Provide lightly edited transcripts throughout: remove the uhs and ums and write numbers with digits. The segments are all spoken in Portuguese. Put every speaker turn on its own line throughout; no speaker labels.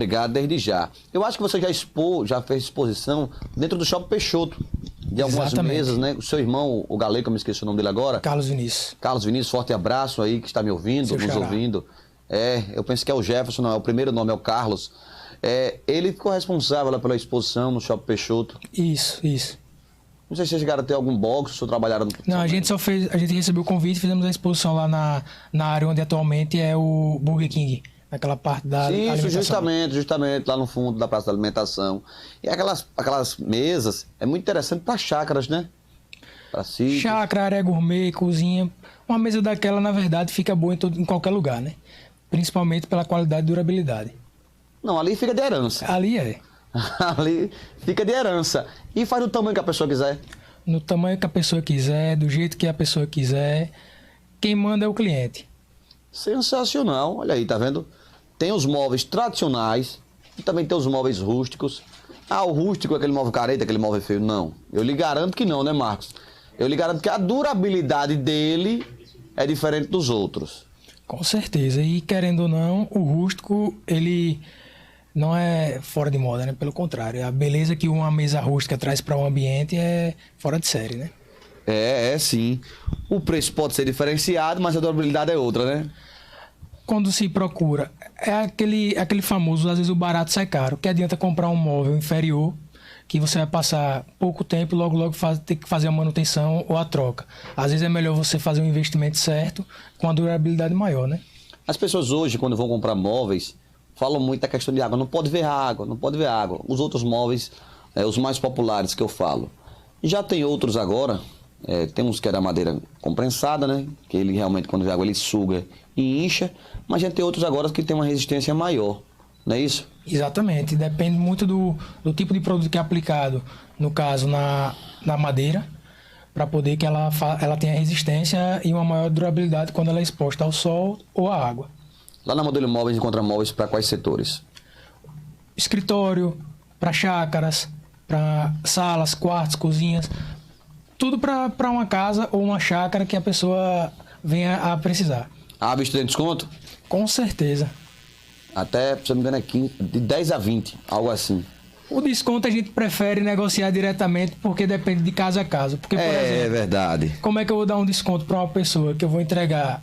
Obrigado desde já. Eu acho que você já fez exposição dentro do Shopping Peixoto, de algumas
Exatamente.
mesas, né? O seu irmão, o Galego, eu me esqueci o nome dele agora.
Carlos Vinícius.
Carlos Vinícius, forte abraço aí, que está me ouvindo,
Seu
nos
xará.
ouvindo. Eu penso que é o Jefferson, não, o primeiro nome é o Carlos. Ele ficou responsável lá pela exposição no Shopping Peixoto.
Isso.
Não sei se vocês chegaram a ter algum box, se trabalharam...
Não, a gente recebeu o convite e fizemos a exposição lá na área onde atualmente é o Burger King, naquela parte da
Isso,
alimentação.
justamente, lá no fundo da Praça da Alimentação. E aquelas mesas, é muito interessante para chácaras, né? Para sítios.
Chácara, área gourmet, cozinha. Uma mesa daquela, na verdade, fica boa em qualquer lugar, né? Principalmente pela qualidade e durabilidade.
Não, ali fica de herança.
Ali é.
Ali fica de herança. E faz do tamanho que a pessoa quiser.
No tamanho que a pessoa quiser, do jeito que a pessoa quiser. Quem manda é o cliente.
Sensacional. Olha aí, tá vendo? Tem os móveis tradicionais e também tem os móveis rústicos. Ah, o rústico é aquele móvel careta, aquele móvel feio. Não. Eu lhe garanto que não, né, Marcos? Eu lhe garanto que a durabilidade dele é diferente dos outros.
Com certeza. E querendo ou não, o rústico, ele não é fora de moda, né? Pelo contrário. A beleza que uma mesa rústica traz para o ambiente é fora de série, né?
É sim. O preço pode ser diferenciado, mas a durabilidade é outra, né?
Quando se procura, é aquele famoso, às vezes o barato sai caro. Que adianta comprar um móvel inferior, que você vai passar pouco tempo e logo ter que fazer a manutenção ou a troca. Às vezes é melhor você fazer um investimento certo com a durabilidade maior, né?
As pessoas hoje, quando vão comprar móveis, falam muito da questão de água. Não pode ver água, não pode ver água. Os outros móveis, os mais populares que eu falo. Já tem outros agora, tem uns que é da madeira comprensada, né? Que ele realmente, quando vê água, ele suga e incha. Mas já tem outros agora que tem uma resistência maior, não é isso?
Exatamente. Depende muito do tipo de produto que é aplicado, no caso, na madeira, para poder que ela tenha resistência e uma maior durabilidade quando ela é exposta ao sol ou à água.
Lá na Modelo Móveis encontra móveis para quais setores?
Escritório, para chácaras, para salas, quartos, cozinhas, tudo para uma casa ou uma chácara que a pessoa venha a precisar.
A vista tem desconto?
Com certeza.
Até, se eu não me engano, é de 10 a 20, algo assim.
O desconto a gente prefere negociar diretamente porque depende de casa a casa. Porque, por exemplo,
Verdade.
como é que eu vou dar um desconto para uma pessoa que eu vou entregar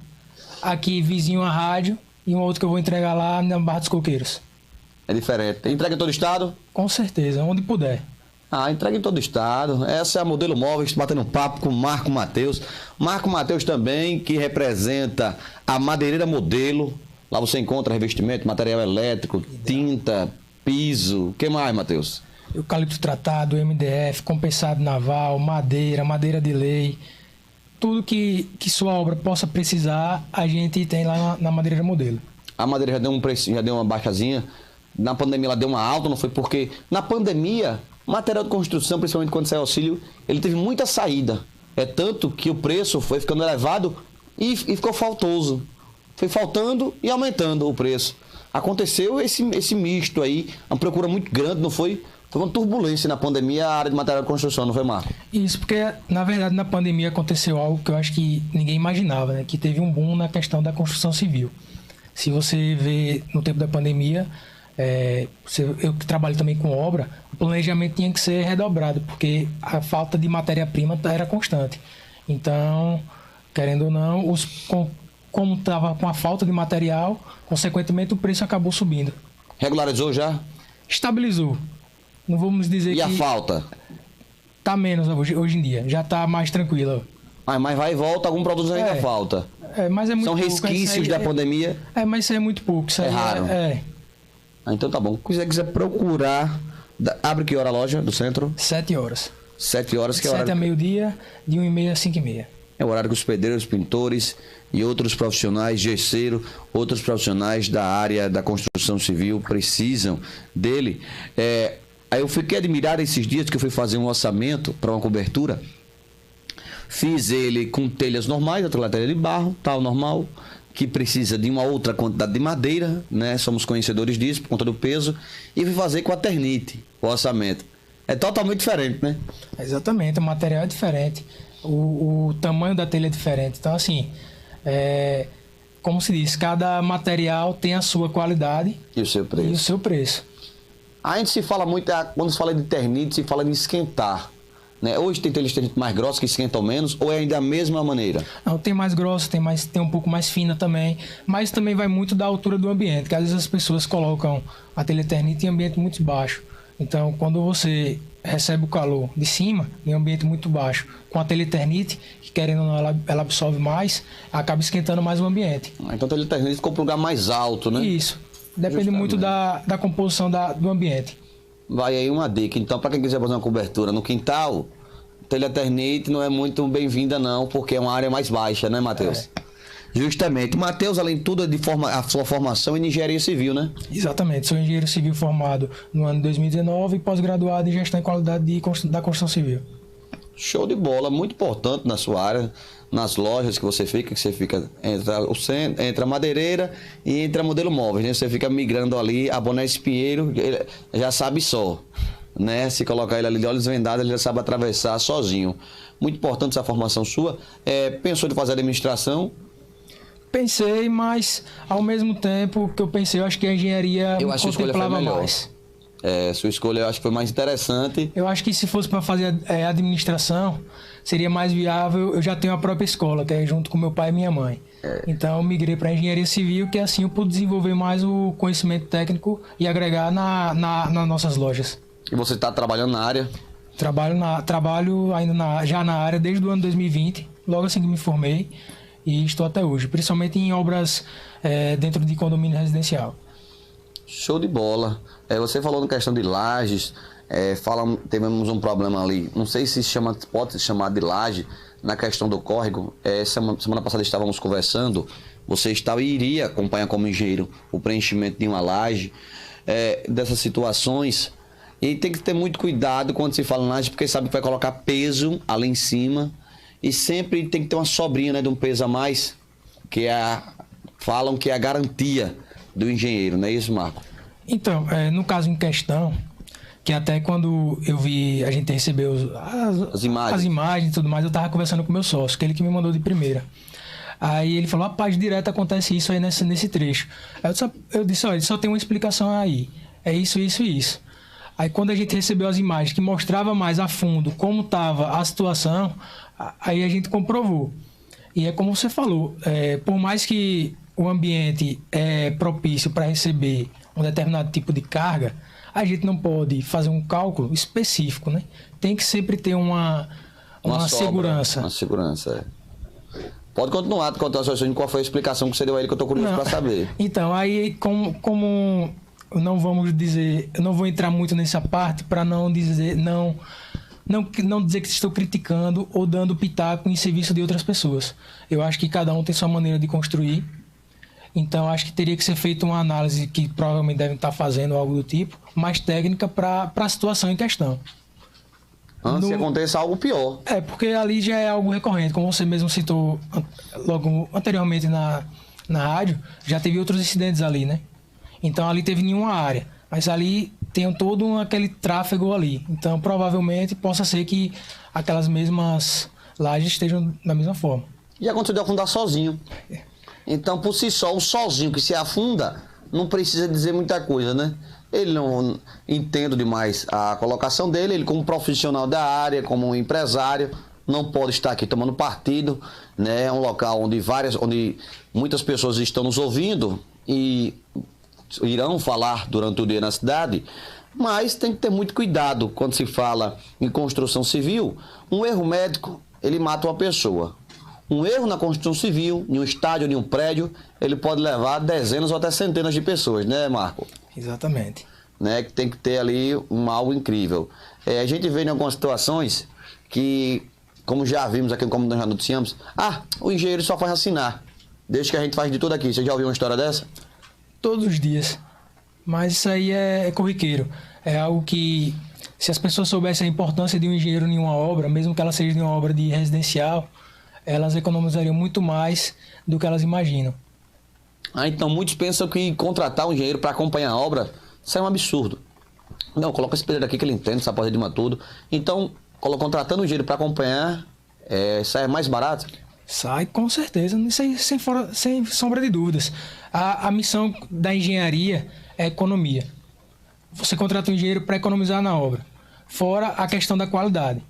aqui vizinho à rádio e um outro que eu vou entregar lá na Barra dos Coqueiros?
É diferente. Entrega em todo estado?
Com certeza, onde puder.
Entrega em todo estado. Essa é a Modelo Móveis, batendo um papo com o Marco Mateus. Marco Mateus também, que representa a Madeireira Modelo. Lá você encontra revestimento, material elétrico, tinta, piso. O que mais, Mateus?
Eucalipto tratado, MDF, compensado naval, madeira de lei. Tudo que sua obra possa precisar, a gente tem lá na Madeireira Modelo.
A madeira já deu um preço, já deu uma baixazinha. Na pandemia ela deu uma alta, não foi? Porque na pandemia, material de construção, principalmente quando sai auxílio, ele teve muita saída. É tanto que o preço foi ficando elevado e ficou faltoso. Foi faltando e aumentando o preço. Aconteceu esse misto aí, uma procura muito grande, não foi? Foi uma turbulência na pandemia, a área de material de construção, não foi, Marco?
Isso, porque, na verdade, na pandemia aconteceu algo que eu acho que ninguém imaginava, né? Que teve um boom na questão da construção civil. Se você vê no tempo da pandemia, eu que trabalho também com obra, o planejamento tinha que ser redobrado, porque a falta de matéria-prima era constante. Então, querendo ou não, como estava com a falta de material, consequentemente o preço acabou subindo.
Regularizou já?
Estabilizou. Não vamos dizer que...
E a falta?
Tá menos hoje em dia, já tá mais tranquilo.
Mas vai e volta, algum produto ainda falta.
Mas é muito
São
pouco,
resquícios da pandemia.
Mas isso aí é muito pouco. Isso
É
aí
raro. Então tá bom. Se quiser procurar, abre que hora a loja do centro?
7 horas.
7 horas, que é
7
horário...
a meio-dia, de 1h30 a 5h30.
É o horário que os pedreiros, pintores e outros profissionais, gesseiro, outros profissionais da área da construção civil precisam dele. Aí eu fiquei admirado esses dias que eu fui fazer um orçamento para uma cobertura. Fiz ele com telhas normais, outra telha de barro, tal, normal, que precisa de uma outra quantidade de madeira, né? Somos conhecedores disso por conta do peso. E fui fazer com a Ternite, o orçamento. É totalmente diferente, né?
Exatamente, o material é diferente, o tamanho da telha é diferente. Então, assim, como se diz, cada material tem a sua qualidade
E o seu preço?
e o seu preço.
A gente se fala muito, quando se fala de ternite, se fala de esquentar. Né? Hoje tem telhas ternite mais grossas que esquentam menos, ou é ainda da mesma maneira?
Não, tem mais grossa, tem um pouco mais fina também, mas também vai muito da altura do ambiente, que às vezes as pessoas colocam a telha ternite em ambiente muito baixo. Então, quando você recebe o calor de cima, em ambiente muito baixo, com a telha ternite, que querendo ou não, ela absorve mais, acaba esquentando mais o ambiente.
Então a telha ternite ficou para um lugar mais alto, né?
Isso. Depende
Justamente.
muito da composição do ambiente.
Vai aí uma dica. Então, para quem quiser fazer uma cobertura no quintal, telha ternite não é muito bem-vinda não, porque é uma área mais baixa, né, Matheus? Justamente. Matheus, além de tudo, a sua formação em engenharia civil, né?
Exatamente. Sou engenheiro civil formado no ano de 2019 e pós-graduado em gestão e qualidade da construção civil.
Show de bola, muito importante na sua área, nas lojas que você fica entre a madeireira e entre a modelo móveis, né? Você fica migrando ali, a Boné Espinheiro, ele já sabe só, né? Se colocar ele ali de olhos vendados, ele já sabe atravessar sozinho. Muito importante essa formação sua. Pensou em fazer administração?
Pensei, mas ao mesmo tempo que eu pensei, eu acho que a engenharia
Eu
me
acho que a escolha foi
contemplava
melhor.
mais.
Sua escolha eu acho que foi mais interessante.
Eu acho que se fosse para fazer administração, seria mais viável. Eu já tenho a própria escola, que é junto com meu pai e minha mãe. Então eu migrei para engenharia civil, que assim eu pude desenvolver mais o conhecimento técnico e agregar nas nossas lojas.
E você está trabalhando na área?
Trabalho ainda já na área desde o ano 2020, logo assim que me formei, e estou até hoje, principalmente em obras dentro de condomínio residencial.
Show de bola. Você falou na questão de lajes, tivemos um problema ali, não sei se pode se chamar de laje, na questão do córrego. Semana passada estávamos conversando, você iria acompanhar como engenheiro o preenchimento de uma laje, dessas situações, e tem que ter muito cuidado quando se fala em laje, porque sabe que vai colocar peso ali em cima, e sempre tem que ter uma sobrinha, né, de um peso a mais, falam que é a garantia do engenheiro, não é isso, Marco?
Então, no caso em questão, que até quando a gente recebeu as imagens e tudo mais, eu tava conversando com o meu sócio, que ele que me mandou de primeira. Aí ele falou, rapaz, direto acontece isso aí nesse trecho. Aí eu disse, olha, só tem uma explicação aí, é isso, isso e isso. Aí quando a gente recebeu as imagens que mostrava mais a fundo como estava a situação, aí a gente comprovou. E é como você falou, por mais que o ambiente é propício para receber um determinado tipo de carga, a gente não pode fazer um cálculo específico, né? Tem que sempre ter uma segurança.
Uma segurança, Pode continuar, contar qual foi a explicação que você deu a ele, que eu estou curioso para saber.
Então, aí como não vamos dizer, eu não vou entrar muito nessa parte para não dizer que estou criticando ou dando pitaco em serviço de outras pessoas. Eu acho que cada um tem sua maneira de construir. Então, acho que teria que ser feita uma análise, que provavelmente devem estar fazendo algo do tipo, mais técnica para a situação em questão.
Antes que aconteça algo pior.
Porque ali já é algo recorrente. Como você mesmo citou logo anteriormente na rádio, já teve outros incidentes ali, né? Então, ali teve nenhuma área. Mas ali tem todo aquele tráfego ali. Então, provavelmente, possa ser que aquelas mesmas lajes estejam da mesma forma.
E aconteceu de afundar sozinho. Então, por si só, o sozinho que se afunda, não precisa dizer muita coisa, né? Ele não entende demais a colocação dele, ele como profissional da área, como um empresário, não pode estar aqui tomando partido, né? É um local onde muitas pessoas estão nos ouvindo e irão falar durante o dia na cidade, mas tem que ter muito cuidado quando se fala em construção civil. Um erro médico, ele mata uma pessoa. Um erro na construção civil, em um estádio, em um prédio, ele pode levar dezenas ou até centenas de pessoas, né, Marco?
Exatamente.
Né, que tem que ter ali algo incrível. A gente vê em algumas situações que, como já vimos aqui, como nós já noticiamos, o engenheiro só faz assinar. Desde que a gente faz de tudo aqui. Você já ouviu uma história dessa?
Todos os dias. Mas isso aí é corriqueiro. É algo que, se as pessoas soubessem a importância de um engenheiro em uma obra, mesmo que ela seja de uma obra de residencial, elas economizariam muito mais do que elas imaginam.
Então muitos pensam que contratar um engenheiro para acompanhar a obra, isso é um absurdo. Não, coloca esse pedreiro aqui que ele entende, essa porra de tudo. Então, contratando um engenheiro para acompanhar, sai mais barato.
Sai com certeza, isso aí sem sombra de dúvidas. A missão da engenharia é economia. Você contrata um engenheiro para economizar na obra, fora a questão da qualidade.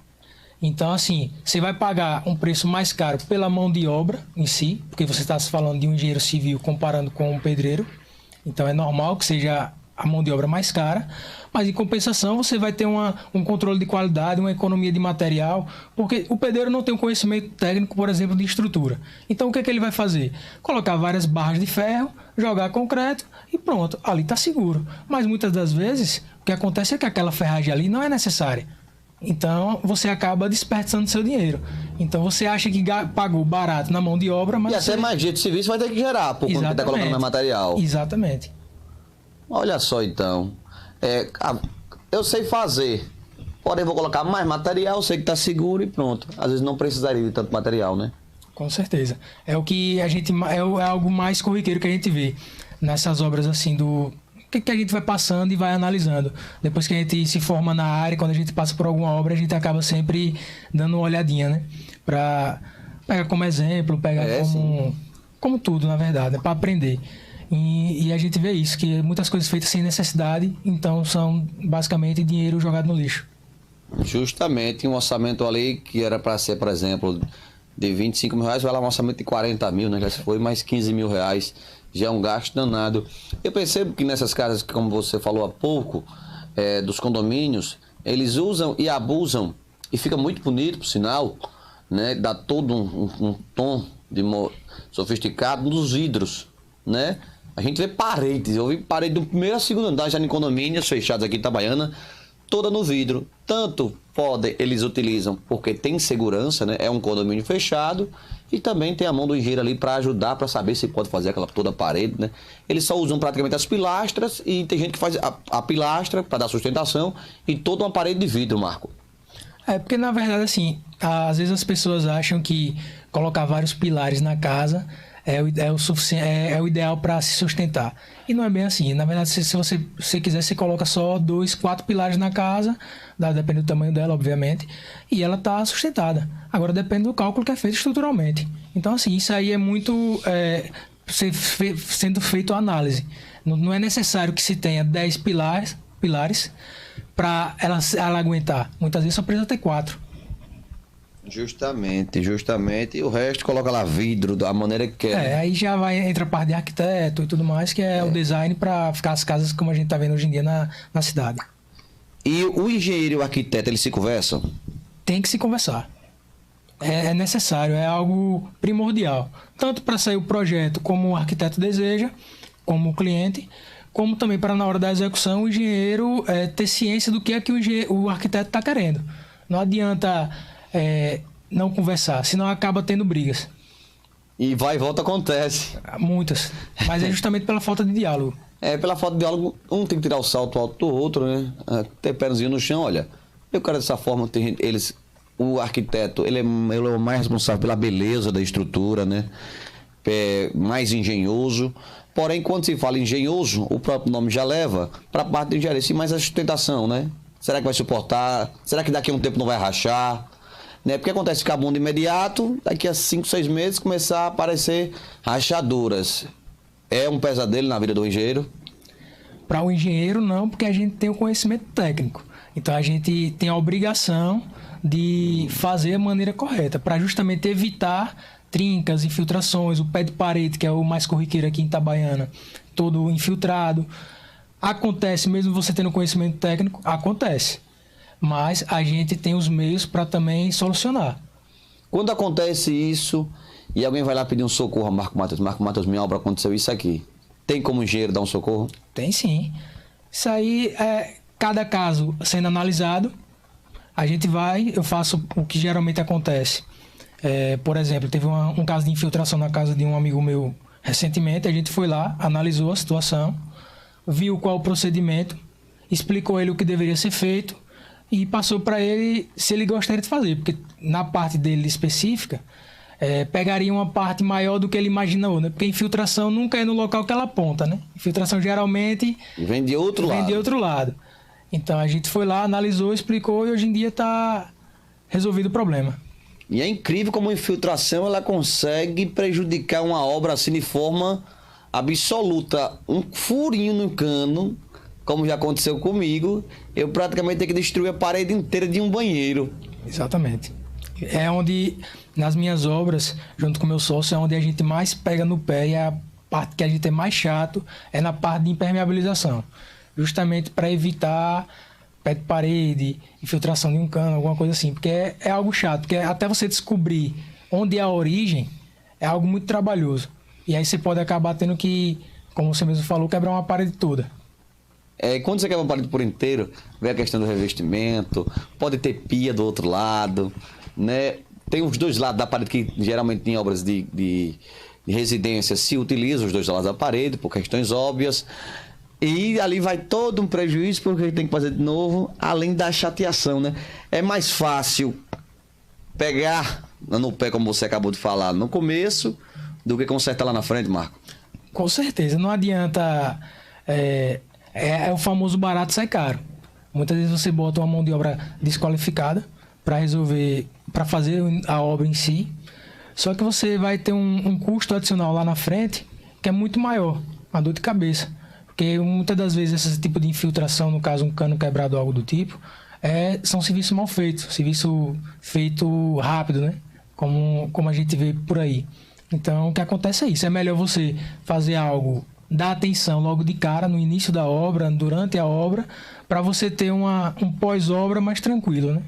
Então, assim, você vai pagar um preço mais caro pela mão de obra em si, porque você está se falando de um engenheiro civil comparando com um pedreiro. Então, é normal que seja a mão de obra mais cara, mas em compensação você vai ter um controle de qualidade, uma economia de material, porque o pedreiro não tem um conhecimento técnico, por exemplo, de estrutura. Então, o que é que ele vai fazer? Colocar várias barras de ferro, jogar concreto e pronto, ali está seguro. Mas muitas das vezes, o que acontece é que aquela ferragem ali não é necessária. Então, você acaba desperdiçando seu dinheiro. Então, você acha que pagou barato na mão de obra, mas...
E até mais jeito de serviço vai ter que gerar, por conta que está colocando mais material.
Exatamente.
Olha só, então. Eu sei fazer, porém vou colocar mais material, sei que está seguro e pronto. Às vezes não precisaria de tanto material, né?
Com certeza. É o que a gente... É algo mais corriqueiro que a gente vê nessas obras, assim, do... que a gente vai passando e vai analisando. Depois que a gente se forma na área, quando a gente passa por alguma obra, a gente acaba sempre dando uma olhadinha, né? Pra pegar como exemplo, pegar como tudo, na verdade, né? Para aprender. E a gente vê isso, que muitas coisas feitas sem necessidade, então são basicamente dinheiro jogado no lixo.
Justamente, um orçamento ali que era para ser, por exemplo, de 25 mil reais, vai lá um orçamento de 40 mil, né? Já se foi mais 15 mil reais. Já é um gasto danado. Eu percebo que nessas casas, como você falou há pouco, dos condomínios, eles usam e abusam, e fica muito bonito, por sinal, né? Dá todo um tom sofisticado nos vidros, né? A gente vê paredes, eu vi parede do primeiro ao segundo andar, já em condomínios fechados aqui em Itabaiana, toda no vidro. Tanto eles utilizam porque tem segurança, né? É um condomínio fechado, e também tem a mão do engenheiro ali para ajudar, para saber se pode fazer aquela toda a parede, né? Eles só usam praticamente as pilastras, e tem gente que faz a pilastra para dar sustentação e toda uma parede de vidro, Marco.
Porque na verdade, assim, às vezes as pessoas acham que colocar vários pilares na casa é o ideal para se sustentar. E não é bem assim. Na verdade, se você quiser, você coloca só 2, 4 pilares na casa, depende do tamanho dela, obviamente, e ela está sustentada. Agora, depende do cálculo que é feito estruturalmente. Então, assim, isso aí é muito sendo feito a análise. Não é necessário que se tenha 10 pilares para ela aguentar. Muitas vezes só precisa ter 4.
Justamente. E o resto coloca lá vidro da maneira que quer.
Aí já entra a parte de arquiteto e tudo mais, que é o design para ficar as casas como a gente está vendo hoje em dia na cidade.
E o engenheiro e o arquiteto, eles se conversam?
Tem que se conversar. É necessário, é algo primordial. Tanto para sair o projeto como o arquiteto deseja, como o cliente, como também para, na hora da execução, o engenheiro ter ciência do que é que o arquiteto está querendo. Não adianta não conversar, senão acaba tendo brigas.
E vai e volta acontece.
Muitas. Mas é justamente pela falta de diálogo.
Pela falta de diálogo, um tem que tirar o salto alto do outro, né? Ter pêzinho no chão, olha. Eu quero dessa forma, o arquiteto, ele é o mais responsável pela beleza da estrutura, né? Mais engenhoso. Porém, quando se fala engenhoso, o próprio nome já leva para a parte de engenharia, sim, mais a sustentação, né? Será que vai suportar? Será que daqui a um tempo não vai rachar? Né? Porque acontece ficar bom de imediato, daqui a 5, 6 meses começar a aparecer rachaduras. É um pesadelo na vida do engenheiro?
Para o engenheiro, não, porque a gente tem o conhecimento técnico. Então, a gente tem a obrigação de fazer a maneira correta, para justamente evitar trincas, infiltrações, o pé de parede, que é o mais corriqueiro aqui em Itabaiana, todo infiltrado. Acontece, mesmo você tendo conhecimento técnico, acontece. Mas a gente tem os meios para também solucionar.
Quando acontece isso e alguém vai lá pedir um socorro a Marco Matheus, minha obra aconteceu isso aqui, tem como o engenheiro dar um socorro?
Tem sim. Isso aí, cada caso sendo analisado, eu faço o que geralmente acontece. Por exemplo, teve um caso de infiltração na casa de um amigo meu recentemente, a gente foi lá, analisou a situação, viu qual o procedimento, explicou a ele o que deveria ser feito, e passou para ele se ele gostaria de fazer, porque na parte dele específica, pegaria uma parte maior do que ele imaginou, né? Porque infiltração nunca é no local que ela aponta, né? Infiltração geralmente
vem de outro
lado. Então a gente foi lá, analisou, explicou e hoje em dia está resolvido o problema.
E é incrível como a infiltração ela consegue prejudicar uma obra assim de forma absoluta. Um furinho no cano, como já aconteceu comigo, eu praticamente tenho que destruir a parede inteira de um banheiro.
Exatamente. É onde, nas minhas obras, junto com o meu sócio, é onde a gente mais pega no pé, e a parte que a gente é mais chato é na parte de impermeabilização. Justamente para evitar pé de parede, infiltração de um cano, alguma coisa assim. Porque é algo chato, porque até você descobrir onde é a origem, é algo muito trabalhoso. E aí você pode acabar tendo que, como você mesmo falou, quebrar uma parede toda.
Quando você quebra uma parede por inteiro, vem a questão do revestimento, pode ter pia do outro lado, né? Tem os dois lados da parede que geralmente em obras de residência se utiliza os dois lados da parede por questões óbvias. E ali vai todo um prejuízo porque tem que fazer de novo, além da chateação, né? É mais fácil pegar no pé, como você acabou de falar, no começo, do que consertar lá na frente, Marco.
Com certeza, não adianta... É o famoso barato sai caro. Muitas vezes você bota uma mão de obra desqualificada para resolver, para fazer a obra em si. Só que você vai ter um custo adicional lá na frente que é muito maior, uma dor de cabeça. Porque muitas das vezes esse tipo de infiltração, no caso um cano quebrado ou algo do tipo, são serviços mal feitos, serviço feito rápido, né? Como a gente vê por aí. Então o que acontece é isso, é melhor você fazer algo, dar atenção logo de cara no início da obra, durante a obra, para você ter um pós-obra mais tranquilo, né?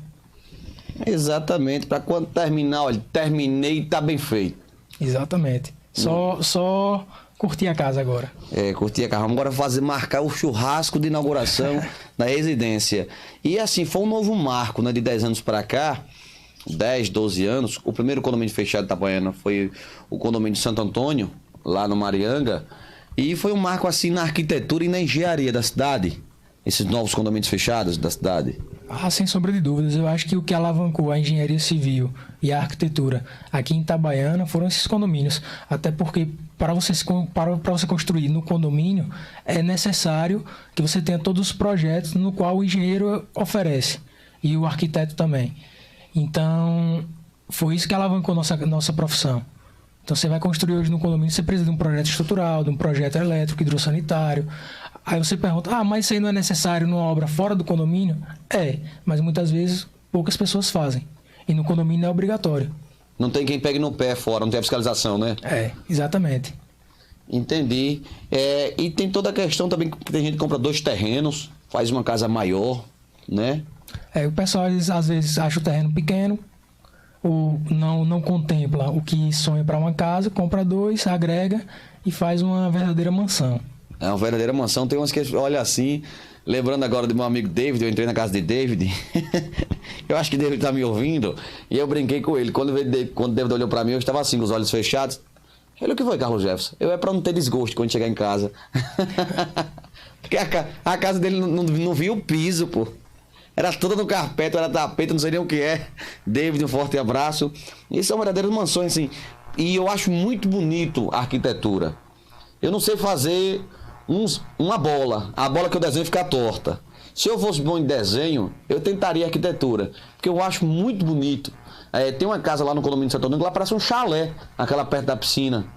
Exatamente, para quando terminar, olha, terminei e tá bem feito.
Exatamente. Só curtir a casa agora.
Curtir a casa. Vamos agora marcar o churrasco de inauguração da residência. E assim, foi um novo marco, né, de 10 anos para cá, 10, 12 anos. O primeiro condomínio fechado de Itabaiana foi o condomínio de Santo Antônio, lá no Marianga. E foi um marco assim na arquitetura e na engenharia da cidade, esses novos condomínios fechados da cidade.
Sem sombra de dúvidas, eu acho que o que alavancou a engenharia civil e a arquitetura aqui em Itabaiana foram esses condomínios. Até porque para você construir no condomínio é necessário que você tenha todos os projetos no qual o engenheiro oferece e o arquiteto também. Então, foi isso que alavancou nossa profissão. Então, você vai construir hoje no condomínio, você precisa de um projeto estrutural, de um projeto elétrico, hidrossanitário. Aí você pergunta, mas isso aí não é necessário numa obra fora do condomínio? Mas muitas vezes poucas pessoas fazem. E no condomínio é obrigatório.
Não tem quem pegue no pé fora, não tem a fiscalização, né?
Exatamente.
Entendi. E tem toda a questão também que tem gente que compra 2 terrenos, faz uma casa maior, né?
O pessoal às vezes acha o terreno pequeno, ou não contempla o que sonha para uma casa, compra 2, agrega e faz uma verdadeira mansão.
É uma verdadeira mansão. Tem umas que, olha assim, lembrando agora do meu amigo David, eu entrei na casa de David, eu acho que David tá me ouvindo, e eu brinquei com ele. Quando o David olhou para mim, eu estava assim, com os olhos fechados. Ele, o que foi, Carlos Jefferson? Para não ter desgosto quando chegar em casa. Porque a casa dele não via o piso, pô. Era toda no carpete, era tapete, não sei nem o que é. David, um forte abraço. E são verdadeiras mansões, assim. E eu acho muito bonito a arquitetura. Eu não sei fazer uma bola. A bola que eu desenho fica torta. Se eu fosse bom em desenho, eu tentaria arquitetura. Porque eu acho muito bonito. Tem uma casa lá no condomínio de Santo Antônio que lá parece um chalé, aquela perto da piscina.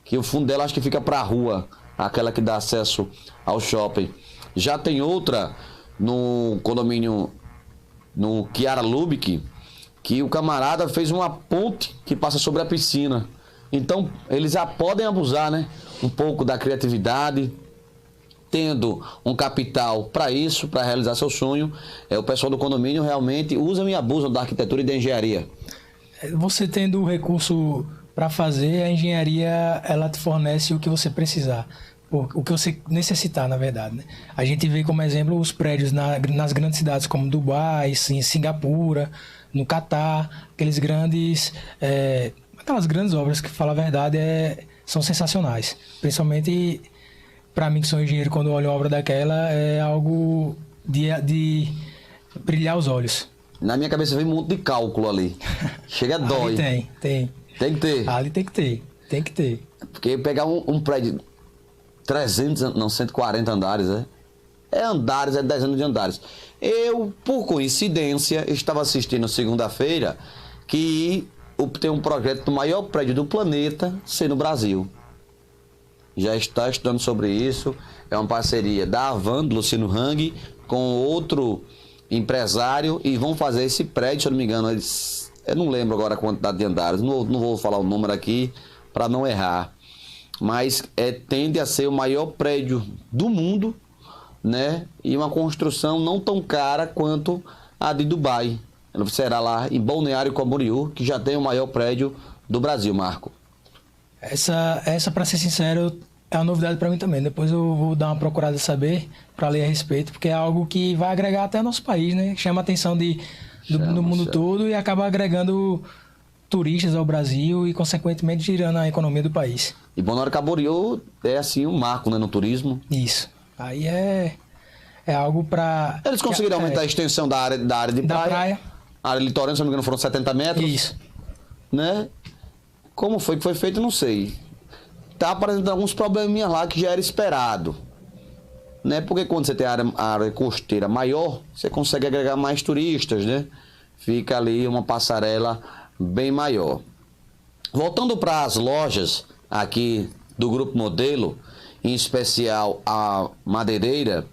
Que o fundo dela acho que fica pra rua, aquela que dá acesso ao shopping. Já tem outra no condomínio, no Chiara Lubick, que o camarada fez uma ponte que passa sobre a piscina. Então, eles já podem abusar, né? Um pouco da criatividade, tendo um capital para isso, para realizar seu sonho. O pessoal do condomínio realmente usam e abusam da arquitetura e da engenharia.
Você tendo o recurso para fazer, a engenharia ela te fornece o que você precisar. O que você necessitar, na verdade, né? A gente vê como exemplo os prédios nas grandes cidades como Dubai, em Singapura, no Catar, aquelas grandes obras que, fala a verdade, são sensacionais. Principalmente para mim que sou engenheiro, quando eu olho uma obra daquela, é algo de brilhar os olhos.
Na minha cabeça vem um monte de cálculo ali. Chega dói.
Tem.
Tem que ter.
Ali tem que ter.
Porque pegar um prédio 140 andares, andares, 10 anos de andares. Eu, por coincidência, estava assistindo segunda-feira que tem um projeto do maior prédio do planeta ser no Brasil. Já está estudando sobre isso. É uma parceria da Avan, do Luciano Hang, com outro empresário, e vão fazer esse prédio, se eu não me engano, eu não lembro agora a quantidade de andares, não vou falar o número aqui para não errar, mas tende a ser o maior prédio do mundo, né? E uma construção não tão cara quanto a de Dubai. Ela será lá em Balneário Camboriú, que já tem o maior prédio do Brasil, Marco.
Essa para ser sincero, é uma novidade para mim também. Depois eu vou dar uma procurada saber para ler a respeito, porque é algo que vai agregar até nosso país, né? Chama a atenção do mundo todo e acaba agregando turistas ao Brasil e, consequentemente, girando a economia do país.
E Balneário Camboriú é, assim, um marco, né, no turismo.
Isso. Aí é algo para...
Eles conseguiram aumentar a extensão da área de praia. A área litorânea, se não me engano, foram 70 metros.
Isso.
Né? Como foi que foi feito, não sei. Tá apresentando alguns probleminhas lá que já era esperado. Né? Porque quando você tem a área costeira maior, você consegue agregar mais turistas, né? Fica ali uma passarela bem maior. Voltando para as lojas aqui do Grupo Modelo, em especial a madeireira,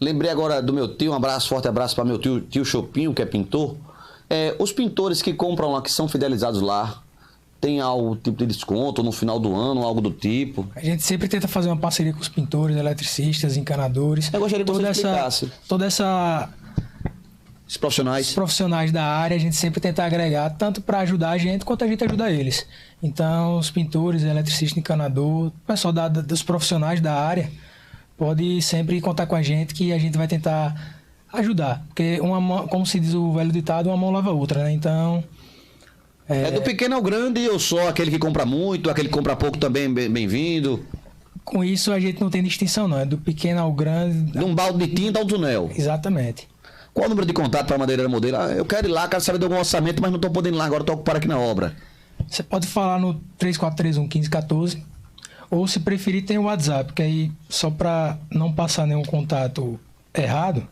lembrei agora do meu tio, forte abraço para meu tio Chopinho, que é pintor. Os pintores que compram lá, que são fidelizados lá, tem algum tipo de desconto no final do ano, algo do tipo?
A gente sempre tenta fazer uma parceria com os pintores, eletricistas, encanadores.
Eu gostaria que você explicasse. Os
profissionais da área, a gente sempre tenta agregar, tanto para ajudar a gente, quanto a gente ajuda eles. Então, os pintores, eletricistas, encanador, o pessoal dos profissionais da área, pode sempre contar com a gente, que a gente vai tentar ajudar. Porque, como se diz o velho ditado, uma mão lava a outra, né? Então...
É do pequeno ao grande, ou só aquele que compra muito, aquele que compra pouco também, bem-vindo?
Com isso, a gente não tem distinção, não. É do pequeno ao grande...
De um balde de tinta ao túnel.
Exatamente.
Qual o número de contato para a Madeireira Modelo? Eu quero ir lá, quero saber de algum orçamento, mas não estou podendo ir lá agora, estou ocupado aqui na obra.
Você pode falar no 3431-1514, ou se preferir tem o WhatsApp, que aí, só para não passar nenhum contato errado,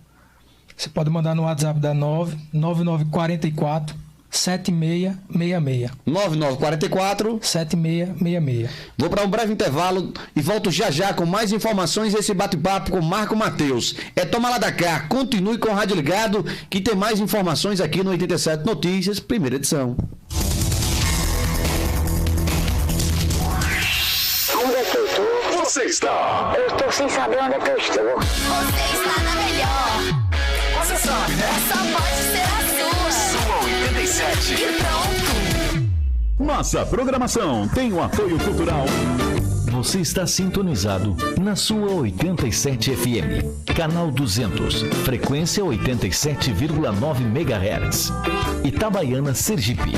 você pode mandar no WhatsApp da 99944 7666.
9944
7666.
Vou para um breve intervalo e volto já com mais informações e esse bate-papo com Marco Mateus. Toma lá da cá, continue com o rádio ligado que tem mais informações aqui no 87 Notícias, primeira edição.
Onde é que eu tô?
Você está?
Eu estou sem saber onde é que eu estou.
Você está na melhor.
Você sabe, né?
Só pode ser a sua.
Sua 87.
E pronto.
Nossa programação tem o apoio cultural. Você está sintonizado na sua 87 FM, canal 200, frequência 87,9 MHz. Itabaiana, Sergipe.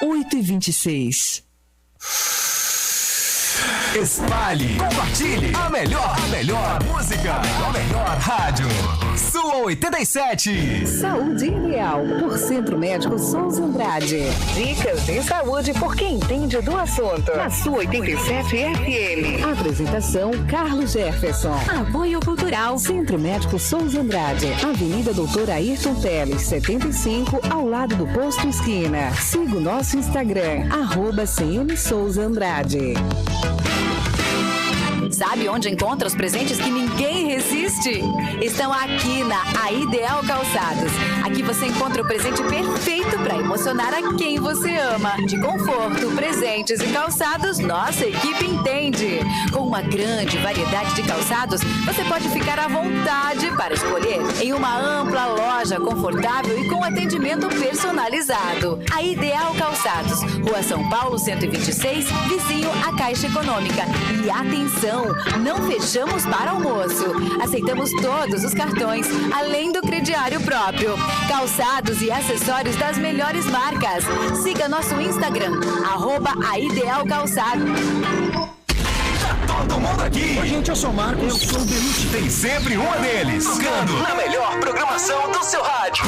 8h26.
Espalhe, compartilhe a melhor música, a melhor rádio. Sua 87.
Saúde Ideal, por Centro Médico Souza Andrade. Dicas de saúde por quem entende do assunto. Na sua 87 FM. Apresentação Carlos Jefferson.
Apoio cultural.
Centro Médico Souza Andrade. Avenida Doutor Ayrton Teles, 75, ao lado do Posto Esquina. Siga o nosso Instagram, @CMSouzaAndrade.
Sabe onde encontra os presentes que ninguém resiste? Estão aqui na A Ideal Calçados. Aqui você encontra o presente perfeito para emocionar a quem você ama. De conforto, presentes e calçados, nossa equipe entende. Com uma grande variedade de calçados, você pode ficar à vontade para escolher em uma ampla loja confortável e com atendimento personalizado. A Ideal Calçados, Rua São Paulo 126, vizinho à Caixa Econômica. E atenção! Não fechamos para almoço. Aceitamos todos os cartões, além do crediário próprio. Calçados e acessórios das melhores marcas. Siga nosso Instagram, @aidealcalçado.
Todo mundo aqui.
Oi, gente, eu sou o Marcos.
Eu sou o Belucci. Tem sempre uma deles tocando na melhor programação do seu rádio.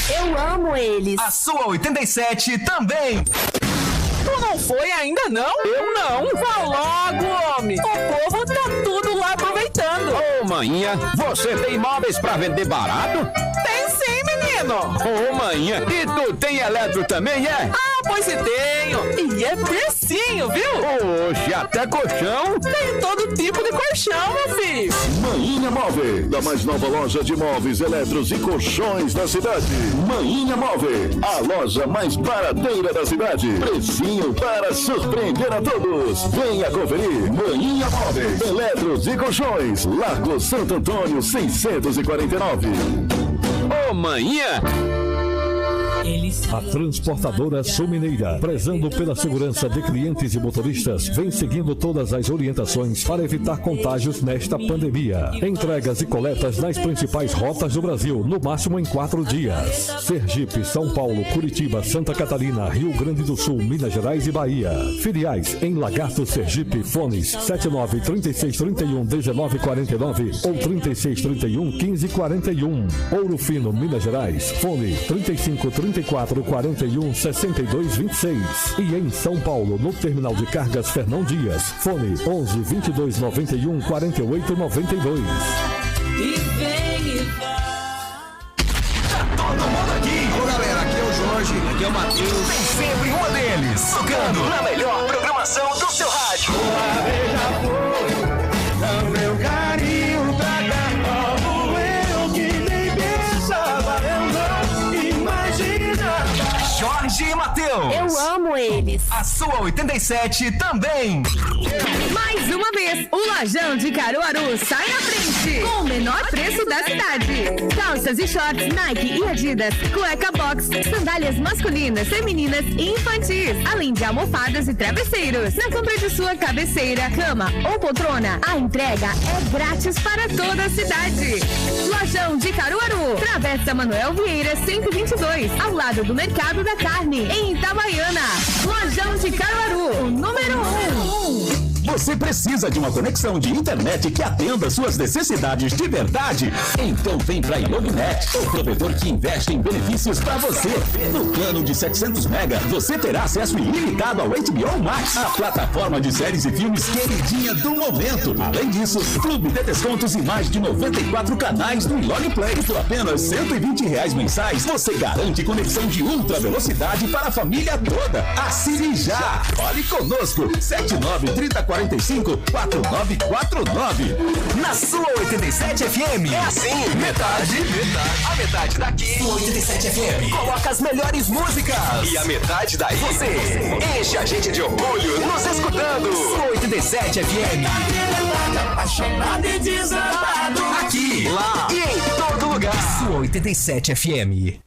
Eu amo eles.
A sua 87 também.
Tu não foi ainda não? Eu não. Vá logo, homem. O povo tá tudo lá aproveitando.
Ô, maninha, você tem imóveis pra vender barato?
Tem sim, menino.
Ô, maninha, e tu tem eletro também, é?
Ah, pois se tenho. E é precinho, viu?
Oxe, até colchão?
Tem todo tipo de colchão, meu filho.
Maninha Móvel, da mais nova loja de móveis, eletros e colchões da cidade. Maninha Móvel, a loja mais barateira da cidade. Precinho para surpreender a todos. Venha conferir. Maninha Móvel, eletros e colchões. Largo Santo Antônio, 649.
Ô, maninha!
A transportadora Sul Mineira, prezando pela segurança de clientes e motoristas, vem seguindo todas as orientações para evitar contágios nesta pandemia. Entregas e coletas nas principais rotas do Brasil, no máximo em 4 dias. Sergipe, São Paulo, Curitiba, Santa Catarina, Rio Grande do Sul, Minas Gerais e Bahia. Filiais em Lagarto, Sergipe, fones 79 36 31 19 49 ou 36 31 15 41. Ouro Fino, Minas Gerais, fone 35 34 41 62 26. E em São Paulo, no Terminal de Cargas Fernão Dias, fone 11 22 91 48 92.
Tá todo mundo aqui.
Ô galera, aqui é o Jorge, aqui é o Matheus.
Tem sempre uma deles tocando na melhor programação do seu rádio.
Meu carinho pra dar novo, eu que nem pensava, eu não imagina.
Jorge e Matheus.
Eu amo eles.
A sua 87 também.
Mais uma vez, o Lojão de Caruaru sai na frente com o menor preço da cidade. Calças e shorts Nike e Adidas, cueca box, sandálias masculinas, femininas e infantis, além de almofadas e travesseiros. Na compra de sua cabeceira, cama ou poltrona, a entrega é grátis para toda a cidade. Lojão de Caruaru, Travessa Manuel Vieira 122, ao lado do Mercado da Carne, em Itabaiana. Lojão de Caruaru, o número 1.
Você precisa de uma conexão de internet que atenda suas necessidades de verdade? Então vem pra Ilognet, o provedor que investe em benefícios pra você. No plano de 700 mega, você terá acesso ilimitado ao HBO Max, a plataforma de séries e filmes queridinha do momento. Além disso, clube de descontos e mais de 94 canais do Ilog Play. Por apenas R$120 mensais, você garante conexão de ultra velocidade para a família toda. Assine já! Fale conosco! 793045 4949.
Na sua 87 FM. É assim, metade. A metade daqui. Sua 87 FM. Coloca as melhores músicas. E a metade daí. Você enche a gente de orgulho nos escutando. Sua 87 FM.
Apaixonado e desabado.
Aqui, lá e em todo lugar. Sua 87 FM.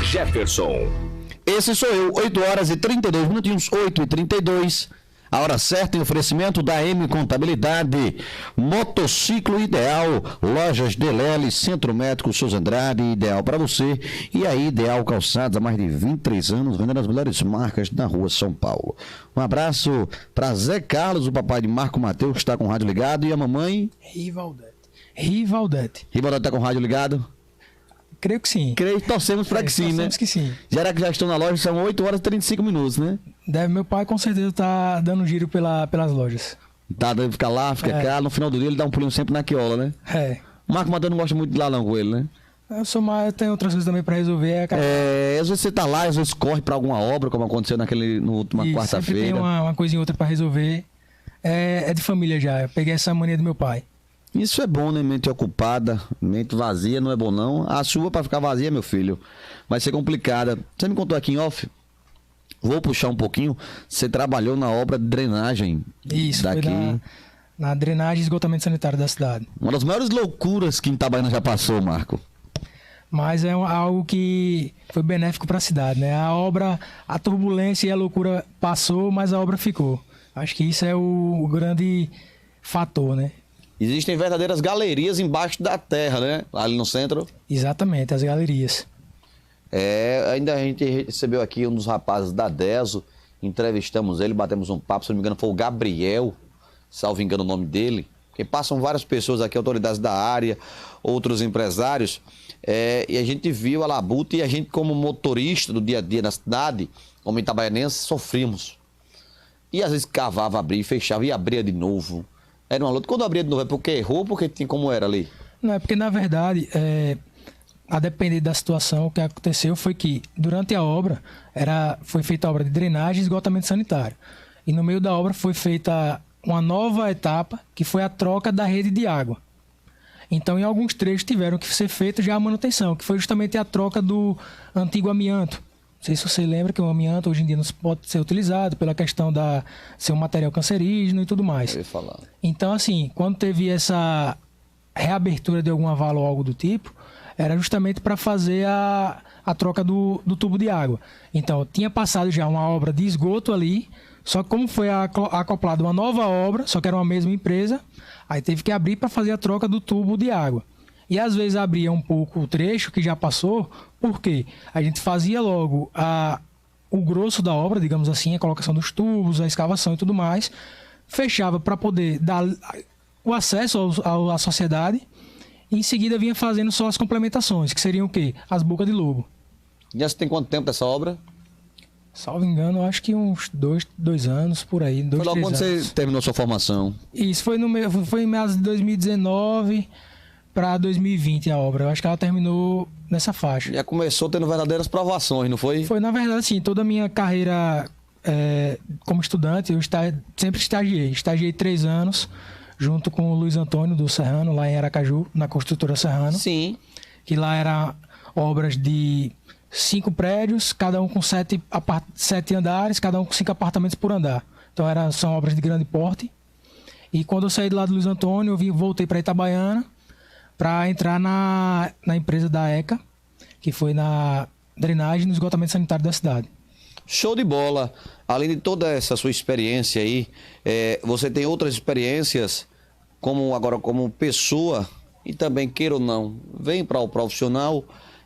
Jefferson.
Esse sou eu, 8 horas e 32 minutinhos, 8h32. A hora certa em oferecimento da M Contabilidade, Motociclo Ideal, Lojas Delele, Centro Médico Souza Andrade, ideal para você. E a Ideal Calçados, há mais de 23 anos, vendendo as melhores marcas na rua São Paulo. Um abraço para Zé Carlos, o papai de Marco Mateus, que está com o rádio ligado, e a mamãe?
Rivaldete.
Rivaldete está com o rádio ligado?
Creio que sim.
Torcemos para que sim, né?
Torcemos que sim.
Já que já estão na loja, são 8 horas e 35 minutos, né?
Meu pai com certeza tá dando giro pelas lojas.
Tá, deve ficar lá, fica cá, no final do dia ele dá um pulinho sempre na quiola, né?
É.
O Marco Mateus não gosta muito de lá não com ele, né?
Eu tenho outras coisas também para resolver.
Às vezes você tá lá, às vezes corre para alguma obra, como aconteceu no última quarta-feira.
Sempre tem uma coisinha ou outra para resolver. É de família já, eu peguei essa mania do meu pai.
Isso é bom, né? Mente ocupada, mente vazia não é bom não. A sua para ficar vazia, meu filho, vai ser complicada. Você me contou aqui em off? Vou puxar um pouquinho. Você trabalhou na obra de drenagem.
Isso,
daqui.
foi Na drenagem e esgotamento sanitário da cidade.
Uma das maiores loucuras que Itabaiana já passou, Marco.
Mas é algo que foi benéfico para a cidade, né? A obra, a turbulência e a loucura passou, mas a obra ficou. Acho que isso é o grande fator, né?
Existem verdadeiras galerias embaixo da terra, né? Ali no centro.
Exatamente, as galerias.
Ainda a gente recebeu aqui um dos rapazes da DESO, entrevistamos ele, batemos um papo, se não me engano foi o Gabriel, salvo engano o nome dele, que passam várias pessoas aqui, autoridades da área, outros empresários, e a gente viu a labuta e a gente como motorista do dia a dia na cidade, como itabaianense, sofrimos. E às vezes cavava, abria, fechava e abria de novo. Era uma luta. Quando abria de novo é porque errou ou porque tinha como era ali?
Não, é porque na verdade, a depender da situação, o que aconteceu foi que durante a obra, foi feita a obra de drenagem e esgotamento sanitário. E no meio da obra foi feita uma nova etapa, que foi a troca da rede de água. Então, em alguns trechos tiveram que ser feita já a manutenção, que foi justamente a troca do antigo amianto. Não sei se você lembra que o amianto hoje em dia não pode ser utilizado pela questão de ser um material cancerígeno e tudo mais.
Eu ia falar.
Então, assim, quando teve essa reabertura de alguma vala ou algo do tipo, era justamente para fazer a troca do tubo de água. Então, tinha passado já uma obra de esgoto ali, só que como foi acoplada uma nova obra, só que era uma mesma empresa, aí teve que abrir para fazer a troca do tubo de água. E às vezes abria um pouco o trecho que já passou, porque a gente fazia logo o grosso da obra, digamos assim, a colocação dos tubos, a escavação e tudo mais, fechava para poder dar o acesso à sociedade, e em seguida vinha fazendo só as complementações, que seriam o quê? As bocas de lobo.
E essa tem quanto tempo essa obra?
Salvo engano, acho que uns 2 anos, por aí.
Foi logo quando você terminou sua formação?
Isso, foi em meados de 2019 para 2020 a obra. Eu acho que ela terminou nessa faixa.
Já começou tendo verdadeiras provações, não foi?
Foi, na verdade, sim. Toda a minha carreira como estudante, eu sempre estagiei. Estagiei 3 anos, junto com o Luiz Antônio do Serrano, lá em Aracaju, na construtora Serrano.
Sim.
Que lá eram obras de 5 prédios, cada um com 7 andares, cada um com 5 apartamentos por andar. Então são obras de grande porte. E quando eu saí do lado do Luiz Antônio, voltei para Itabaiana para entrar na empresa da ECA, que foi na drenagem e no esgotamento sanitário da cidade.
Show de bola! Além de toda essa sua experiência aí, você tem outras experiências como pessoa e também, queira ou não, vem para o profissional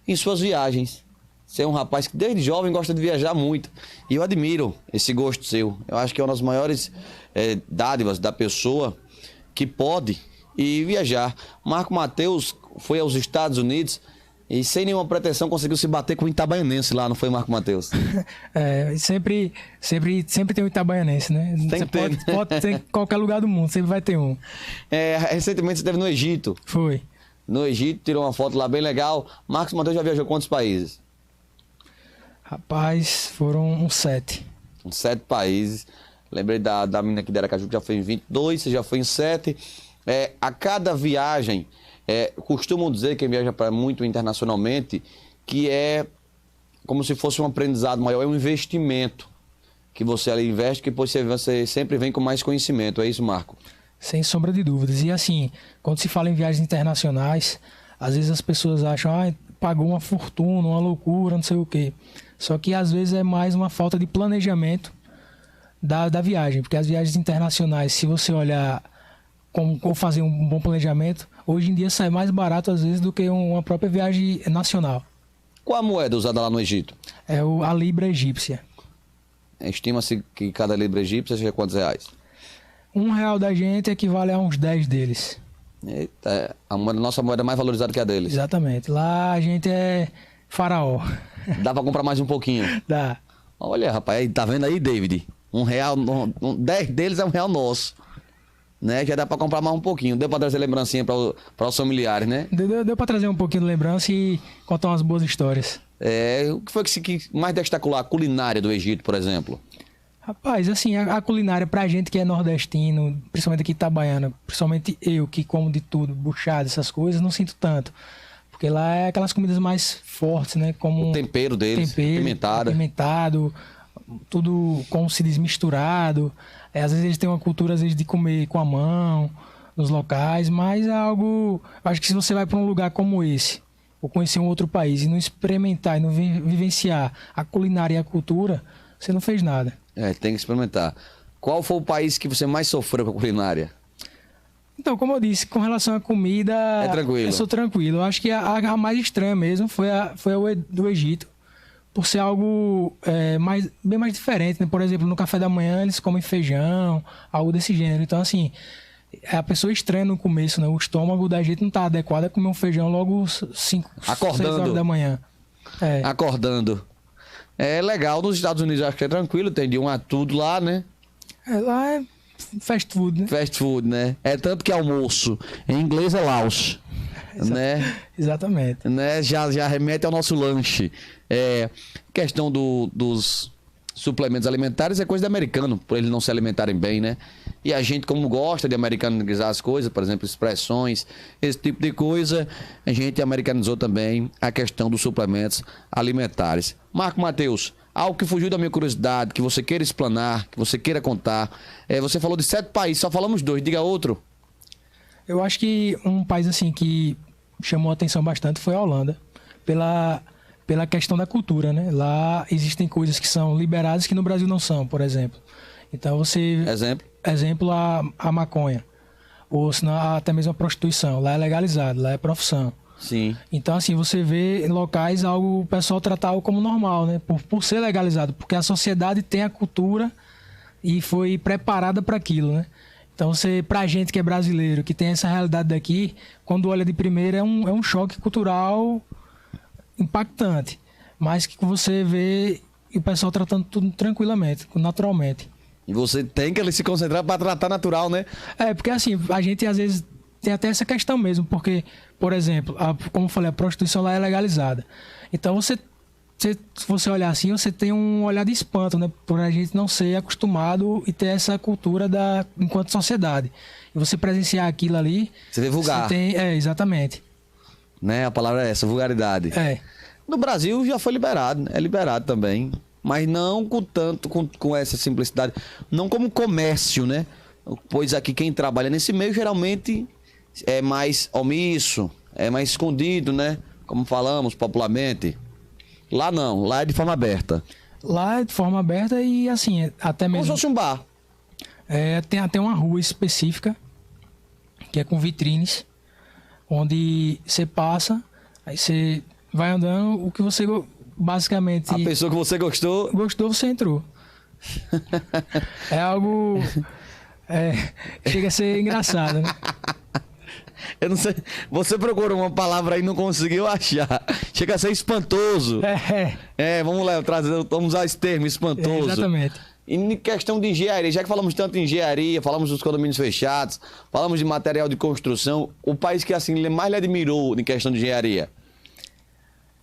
em suas viagens. Você é um rapaz que desde jovem gosta de viajar muito. E eu admiro esse gosto seu. Eu acho que é uma das maiores dádivas da pessoa que pode ir viajar. Marco Mateus foi aos Estados Unidos e sem nenhuma pretensão conseguiu se bater com o itabaianense lá, não foi, Marco Mateus?
Sempre tem um itabaianense, né? Você pode ter em qualquer lugar do mundo, sempre vai ter um.
Recentemente você esteve no Egito.
Foi.
No Egito, tirou uma foto lá bem legal. Marcos Mateus já viajou quantos países?
Rapaz, foram uns 7.
Uns 7 países. Lembrei da menina aqui de Aracaju que já foi em 22, você já foi em 7. A cada viagem, costumam dizer, quem viaja muito internacionalmente, que é como se fosse um aprendizado maior, é um investimento que você ali investe, que depois você sempre vem com mais conhecimento. É isso, Marco?
Sem sombra de dúvidas. E assim, quando se fala em viagens internacionais, às vezes as pessoas acham, pagou uma fortuna, uma loucura, não sei o quê. Só que às vezes é mais uma falta de planejamento da viagem. Porque as viagens internacionais, se você olhar ou fazer um bom planejamento, hoje em dia sai mais barato às vezes do que uma própria viagem nacional.
Qual a moeda usada lá no Egito?
É a libra egípcia.
Estima-se que cada libra egípcia seja quantos reais?
R$1 da gente equivale a uns 10 deles.
Eita, nossa moeda é mais valorizada que a deles.
Exatamente. Lá a gente é faraó.
Dá pra comprar mais um pouquinho? Dá. Olha, rapaz, tá vendo aí, David? R$1, 10 deles é R$1 nosso. Né? Já dá pra comprar mais um pouquinho. Deu pra trazer lembrancinha para os familiares, né?
Deu pra trazer um pouquinho de lembrança e contar umas boas histórias.
O que foi que mais destacou lá? A culinária do Egito, por exemplo?
Rapaz, assim, a culinária pra gente que é nordestino, principalmente aqui itabaiana, principalmente eu que como de tudo, buchada, essas coisas, não sinto tanto. Porque lá é aquelas comidas mais fortes, né? Como
o tempero deles, apimentado,
tudo, como se diz, misturado. Às vezes eles têm uma cultura, às vezes, de comer com a mão, nos locais, mas é algo... Acho que se você vai para um lugar como esse, ou conhecer um outro país, e não experimentar, e não vivenciar a culinária e a cultura, você não fez nada.
Tem que experimentar. Qual foi o país que você mais sofreu com a culinária?
Então, como eu disse, com relação à comida...
É tranquilo?
Eu sou tranquilo. Eu acho que a mais estranha mesmo foi a do Egito, por ser algo bem mais diferente, né? Por exemplo, no café da manhã eles comem feijão, algo desse gênero. Então, assim, a pessoa estranha no começo, né? O estômago da gente não está adequado a comer um feijão logo 5, 6 horas da manhã.
Acordando. É legal. Nos Estados Unidos acho que é tranquilo, tem de 1 a tudo lá, né?
Lá é fast food, né?
Fast food, né? É tanto que almoço. Em inglês é lunch, né?
Exatamente.
Né? Já remete ao nosso lanche. Questão dos suplementos alimentares é coisa de americano, por eles não se alimentarem bem, né? E a gente, como gosta de americanizar as coisas, por exemplo, expressões, esse tipo de coisa, a gente americanizou também a questão dos suplementos alimentares. Marco Mateus, algo que fugiu da minha curiosidade, que você queira explanar, que você queira contar. Você falou de 7 países, só falamos 2, diga outro.
Eu acho que um país assim que chamou a atenção bastante foi a Holanda, pela questão da cultura, né? Lá existem coisas que são liberadas que no Brasil não são, por exemplo. Então você... Exemplo, a maconha. Ou senão até mesmo a prostituição. Lá é legalizado, lá é profissão.
Sim.
Então, assim, você vê em locais o pessoal tratar algo como normal, né? Por ser legalizado, porque a sociedade tem a cultura e foi preparada para aquilo, né? Então, pra gente que é brasileiro, que tem essa realidade daqui, quando olha de primeira é um choque cultural impactante. Mas que você vê o pessoal tratando tudo tranquilamente, naturalmente.
E você tem que se concentrar para tratar natural, né?
Porque assim, a gente às vezes tem até essa questão mesmo, porque, por exemplo, como eu falei, a prostituição lá é legalizada. Então se você olhar assim, você tem um olhar de espanto, né? Por a gente não ser acostumado e ter essa cultura enquanto sociedade. E você presenciar aquilo ali...
Você vê vulgar.
Exatamente.
Né? A palavra é essa, vulgaridade. No Brasil já foi liberado, é liberado também. Mas não com tanto, com essa simplicidade. Não como comércio, né? Pois aqui quem trabalha nesse meio geralmente é mais omisso, é mais escondido, né? Como falamos popularmente. Lá não, lá é de forma aberta.
Lá é de forma aberta e assim, até mesmo...
Como se fosse um bar.
Tem até uma rua específica, que é com vitrines, onde você passa, aí você vai andando, o que você... Basicamente...
A pessoa que você gostou...
Gostou, você entrou. É algo... chega a ser engraçado, né?
Eu não sei... Você procurou uma palavra aí e não conseguiu achar. Chega a ser espantoso. Vamos lá, vamos usar esse termo, espantoso.
Exatamente.
E em questão de engenharia, já que falamos tanto em engenharia, falamos dos condomínios fechados, falamos de material de construção, o país que assim mais lhe admirou em questão de engenharia?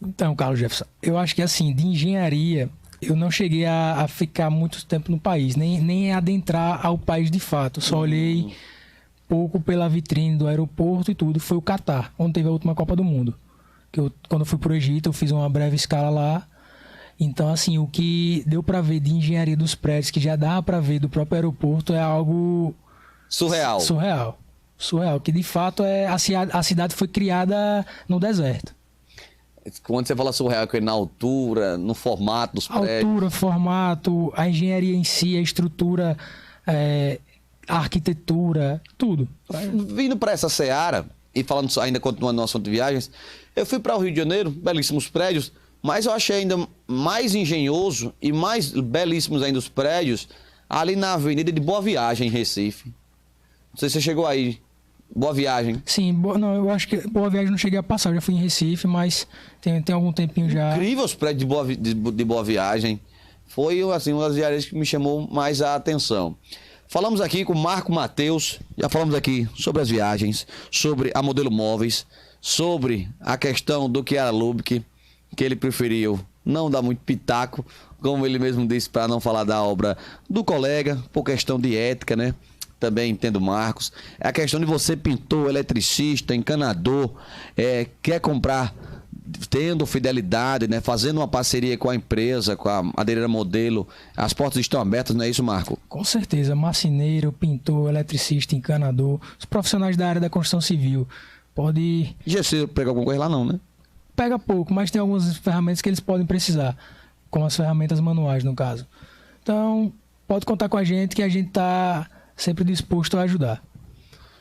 Então, Carlos Jefferson, eu acho que assim, de engenharia, eu não cheguei a ficar muito tempo no país, nem adentrar ao país de fato. Só olhei pouco pela vitrine do aeroporto e tudo. Foi o Catar, onde teve a última Copa do Mundo. Quando eu fui pro Egito, eu fiz uma breve escala lá. Então, assim, o que deu para ver de engenharia dos prédios, que já dava para ver do próprio aeroporto, é algo...
Surreal.
Surreal, que de fato a cidade foi criada no deserto.
Quando você fala surreal, que é na altura, no formato dos prédios.
Altura, formato, a engenharia em si, a estrutura, a arquitetura, tudo.
Vindo para essa seara, e falando ainda continuando no assunto de viagens, eu fui para o Rio de Janeiro, belíssimos prédios, mas eu achei ainda mais engenhoso e mais belíssimos ainda os prédios ali na Avenida de Boa Viagem, em Recife. Não sei se você chegou aí. Boa Viagem.
Sim, não, eu acho que Boa Viagem não cheguei a passar, eu já fui em Recife, mas tem algum tempinho já.
Incrível os prédios de Boa Viagem. Foi assim, uma das viagens que me chamou mais a atenção. Falamos aqui com o Marco Mateus, já falamos aqui sobre as viagens, sobre a Modelo Móveis, sobre a questão do Chiara Lubich, que ele preferiu não dar muito pitaco, como ele mesmo disse, para não falar da obra do colega, por questão de ética, né? Também entendo Marcos. É a questão de você, pintor, eletricista, encanador, quer comprar tendo fidelidade, né? Fazendo uma parceria com a empresa, com a Madeireira Modelo, as portas estão abertas, não é isso, Marco?
Com certeza, marceneiro, pintor, eletricista, encanador, os profissionais da área da construção civil. Pode...
Gesseiro pega alguma coisa lá não, né?
Pega pouco, mas tem algumas ferramentas que eles podem precisar, como as ferramentas manuais, no caso. Então, pode contar com a gente, que a gente está sempre disposto a ajudar.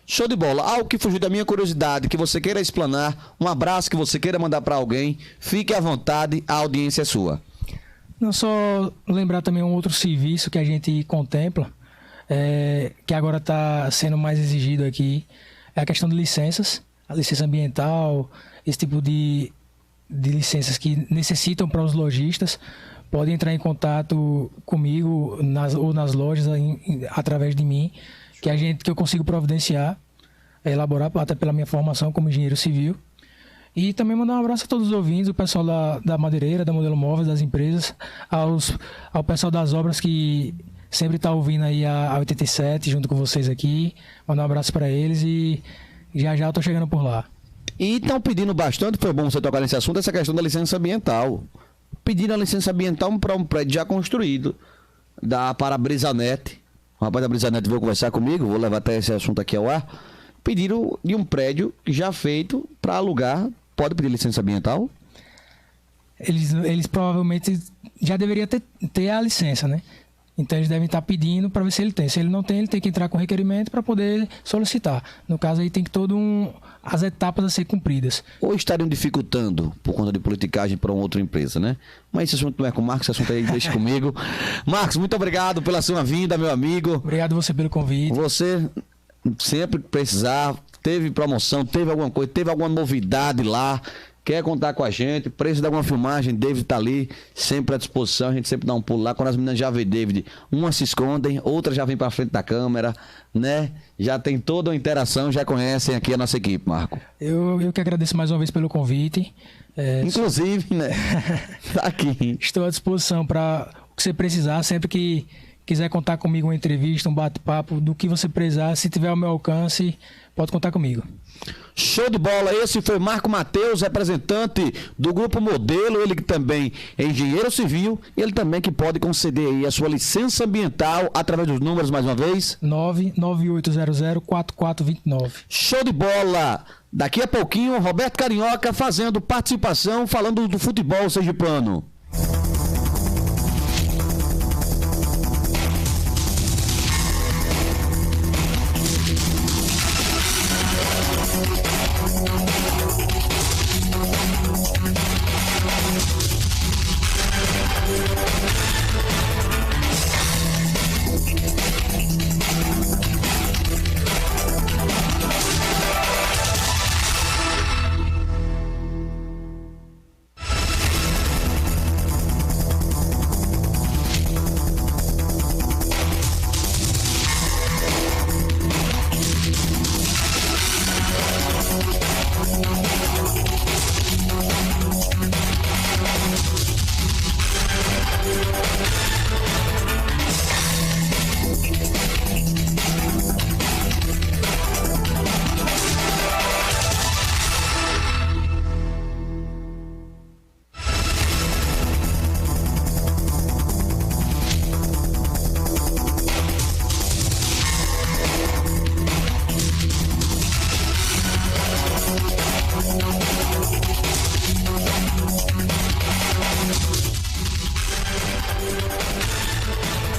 Show de bola. Algo que fugiu da minha curiosidade, que você queira explanar, um abraço que você queira mandar para alguém, fique à vontade, a audiência é sua.
Não só lembrar também um outro serviço que a gente contempla, que agora está sendo mais exigido aqui, é a questão de licenças, a licença ambiental, esse tipo de licenças que necessitam para os lojistas. Podem entrar em contato comigo ou nas lojas através de mim, que eu consigo providenciar, elaborar, até pela minha formação como engenheiro civil. E também mandar um abraço a todos os ouvintes, o pessoal da Madeireira, da Modelo Móveis, das empresas, ao pessoal das obras que sempre está ouvindo aí a 87 junto com vocês aqui. Mandar um abraço para eles e já eu estou chegando por lá.
E estão pedindo bastante, foi bom você tocar nesse assunto, essa questão da licença ambiental. Pedindo a licença ambiental para um prédio já construído, para a Brisanet. O rapaz da Brisanet veio conversar comigo, vou levar até esse assunto aqui ao ar. Pediram de um prédio já feito para alugar. Pode pedir licença ambiental?
Eles provavelmente já deveriam ter a licença, né? Então eles devem estar pedindo para ver se ele tem. Se ele não tem, ele tem que entrar com requerimento para poder solicitar. No caso aí tem que as etapas a ser cumpridas.
Ou estariam dificultando por conta de politicagem para uma outra empresa, né? Mas esse assunto não é com o Marcos, esse assunto aí deixa comigo. Marcos, muito obrigado pela sua vinda, meu amigo.
Obrigado você pelo convite.
Você sempre precisar, teve promoção, teve alguma coisa, teve alguma novidade lá, quer contar com a gente, preço de alguma filmagem, David tá ali, sempre à disposição, a gente sempre dá um pulo lá. Quando as meninas já vê David, umas se escondem, outras já vêm pra frente da câmera, né? Já tem toda uma interação, já conhecem aqui a nossa equipe, Marco.
Eu que agradeço mais uma vez pelo convite.
Inclusive, né? Tá aqui.
Estou à disposição para o que você precisar, sempre que quiser contar comigo uma entrevista, um bate-papo, do que você precisar, se tiver ao meu alcance, pode contar comigo.
Show de bola, esse foi Marco Mateus, representante do Grupo Modelo, ele que também é engenheiro civil, e ele também que pode conceder aí a sua licença ambiental através dos números, mais uma vez.
99800-4429.
Show de bola! Daqui a pouquinho, Roberto Carioca fazendo participação, falando do futebol sergipano.